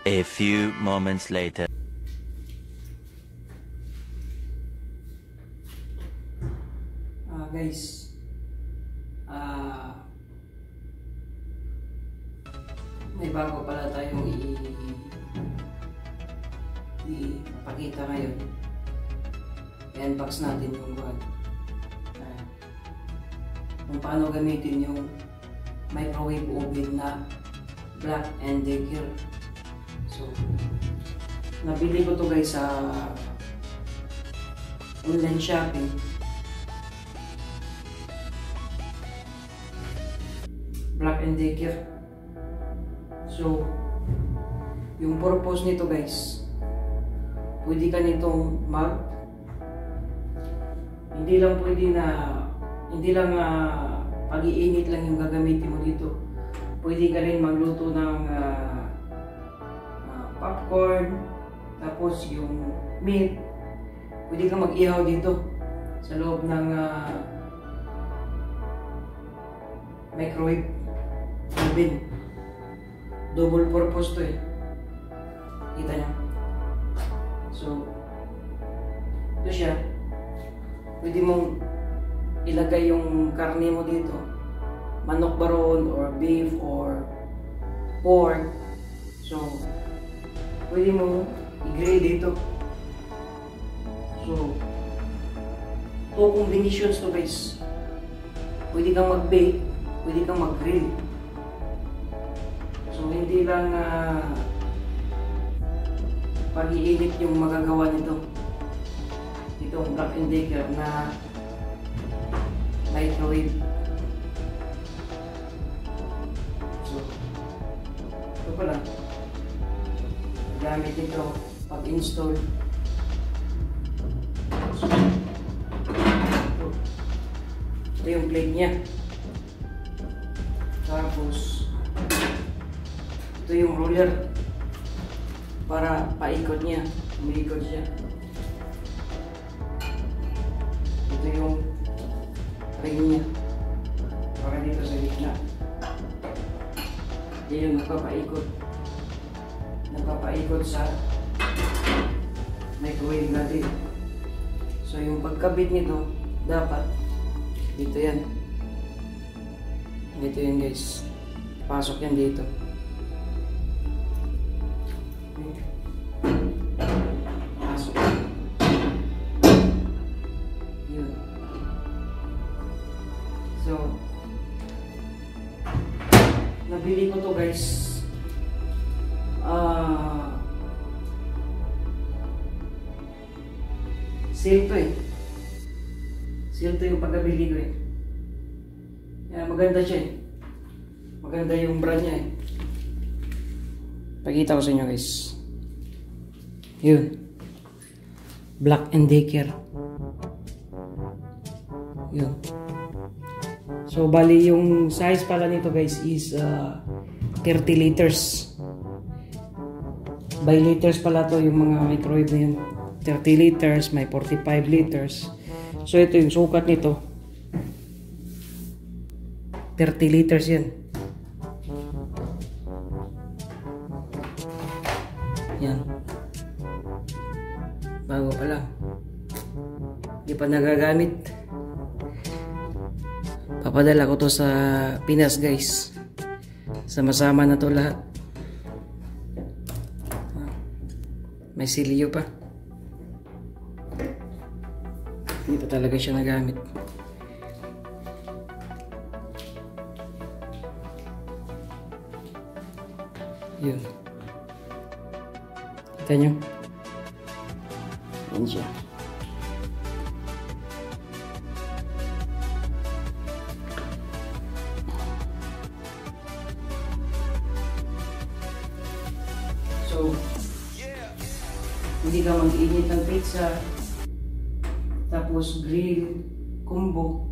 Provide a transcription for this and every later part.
A few moments later. Guys, may bago pala tayong ipakita ngayon. I-unbox natin yung kung paano gamitin yung microwave oven na BLACK&DECKER. So, nabili ko to guys sa online shopping. BLACK&DECKER. So, yung purpose nito guys, pwede ka nitong hindi lang pag-iinit lang yung gagamitin mo dito. Pwede ka rin magluto ng popcorn, tapos yung meat. Pwede ka mag-ihaw dito sa loob ng microwave oven. Double purpose to eh. Kita niya. So, ito siya. Pwede mong ilagay yung karne mo dito. Manok baron or beef or pork. So, pwede mo i-grill dito. So, two combinations to guys. Pwede kang mag-bake, pwede kang mag-grill. So, hindi lang pag-iinit yung magagawa nito. Itong BLACK&DECKER na microwave. So, ito pala. Gamit ito pag-install. So, ito yung plate niya. Tapos, ito yung roller para paikot niya. Umiikot siya. Ito yung ring niya para dito sa gitna. Yan yung nagpapaikot sa microwave natin. So yung pagkabit nito dapat dito yan. Dito yan guys. Pasok yan dito. Pasok. Yun. So, nabili ko to guys. Sale to eh. Sale to yung pagkabili ko eh. Yan, maganda siya eh. Maganda yung brand niya eh. Pakita ko sa inyo guys. Yun. BLACK&DECKER. Yun. So, bali yung size pala nito guys is 30 liters. By liters pala to yung mga microwave na yun. 30 liters, may 45 liters. So, ito yung sukat nito. 30 liters yan. Yan. Bago pa lang. Hindi pa nagagamit. Papadala ko to sa Pinas guys. Sama-sama na to lahat. May silyo pa. Hindi pa talaga siya nagamit. Yun. Kita nyo? Yan siya. So, hindi ka mag-init ng pizza, tapos grill, combo,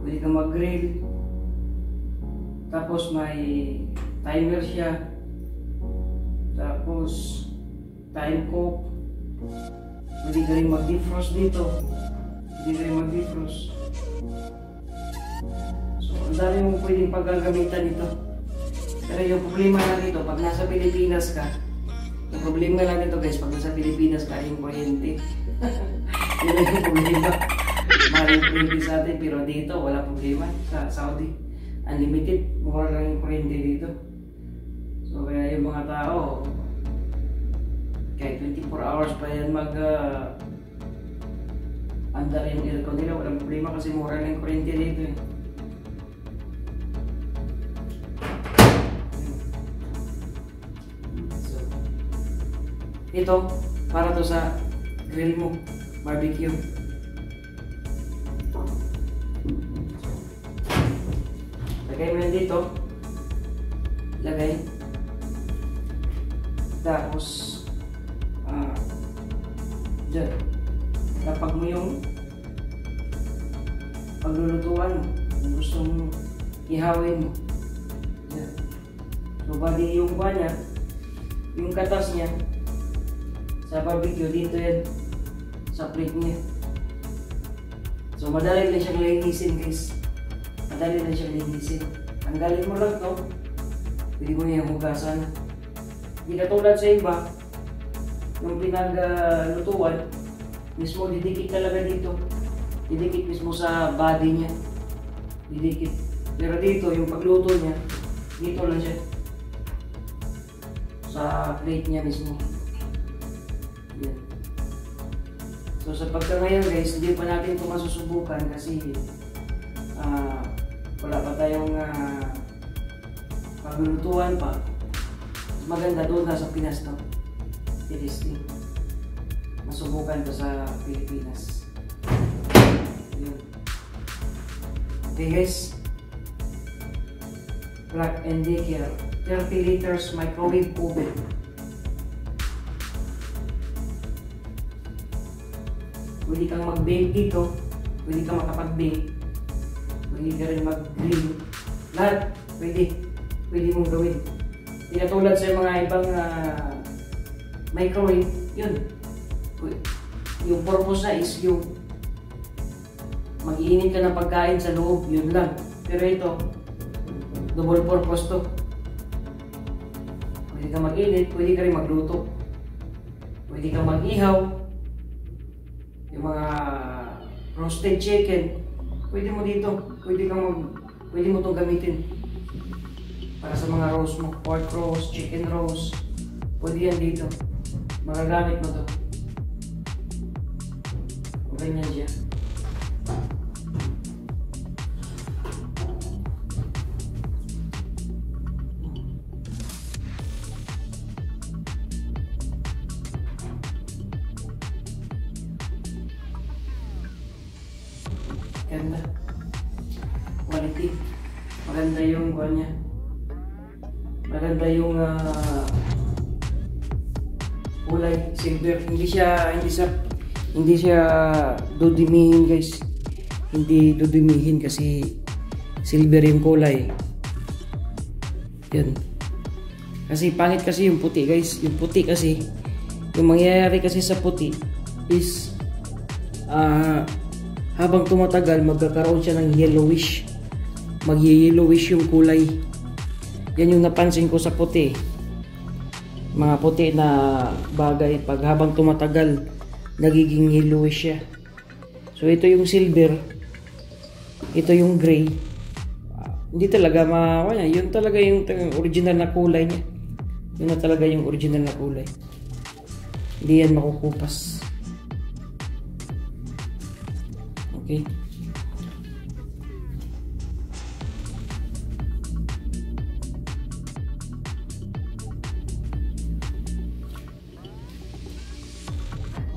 pwede ka mag-grill, tapos may timer siya, tapos time cook, pwede ka rin mag-defrost dito, so ang dami mong pwedeng paggagamitan nito. Pero yung problema na dito, pag nasa Pilipinas ka, Ang problema lang nito guys, pag nasa Pilipinas kaya yung kuryente. Yun yung problema. Mahal yung kuryente sa atin, pero dito wala problema. Sa Saudi, unlimited, mura lang yung kuryente dito. So kaya yung mga tao, kahit 24 hours pa yan andar yung aircon nila, walang problema kasi mura lang yung kuryente dito eh. So, ito, para to sa grill mo, barbecue. Lagay mo yan dito. Lagay. Tapos, dyan. Kapag mo yung paglulutuan mo, kung gusto mo ihawin mo. Yan. So, bali yung kuha niya, yung katas niya, sa barbecue, dito yan, sa plate niya. So, madali lang siyang linisin guys. Madali lang siyang linisin. Tanggalin mo lang to, pwede mo niyang hugasan. Hindi katulad sa iba, yung pinaglutuan, mismo didikit talaga dito. Didikit mismo sa body niya. Didikit. Pero dito, yung pagluto niya, dito lang siya. Sa plate niya mismo. Yan. So sa pagka ngayon guys, hindi pa natin ito masusubukan kasi wala pa tayong paglulutuan pa. Maganda doon na sa Pinas to. Tilisting. Masubukan to sa Pilipinas. Yun. Okay guys. BLACK&DECKER 30 liters microwave oven. Pwede kang mag-bake dito. Pwede kang makapag-bake. Pwede ka rin mag-grill. Lahat. Pwede. Pwede mong gawin. Hindi katulad sa mga ibang microwave. Yun. Yung purpose na is yung mag-iinit ka ng pagkain sa loob, yun lang. Pero ito, double purpose to. Pwede ka mag-init, pwede ka rin magluto. Pwede ka mag-ihaw. Yung mga roasted chicken, pwede mo dito. Pwede mo itong gamitin. Para sa mga roast mo, pork roast, chicken roast. Pwede yan dito. Magagamit mo to. Ganyan siya. Ganda. Quality. Maganda yung kuha niya. Maganda yung kulay. Silver. Hindi siya dudimihin guys. Hindi dudimihin kasi silver yung kulay. Yan. Kasi pangit kasi yung puti guys. Yung puti kasi, yung mangyayari kasi sa puti is habang tumatagal magkakaroon siya ng yellowish. Mag-yellowish yung kulay. Yan yung napansin ko sa puti. Mga puti na bagay pag habang tumatagal nagiging yellowish siya. So ito yung silver, ito yung gray. Hindi talaga yun talaga yung original na kulay niya. Yun na talaga yung original na kulay. Hindi yan makukupas. Okay.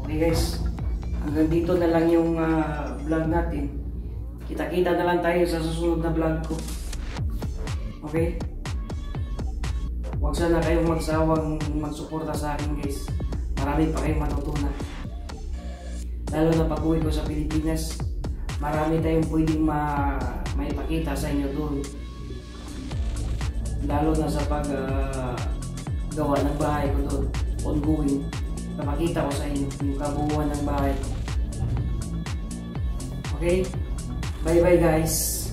Okay guys, hanggang dito na lang yung vlog natin. Kita-kita na lang tayo sa susunod na vlog ko. Okay? Huwag sana kayong magsawang magsuporta sa akin guys. Marami pa kayong matutunan. Lalo na pag-uwi ko sa Pilipinas, marami tayong pwedeng maipakita sa inyo doon. Lalo na sa pag-gawa ng bahay ko doon, ongoing. Napakita ko sa inyo yung kabuuan ng bahay. Okay? Bye bye guys!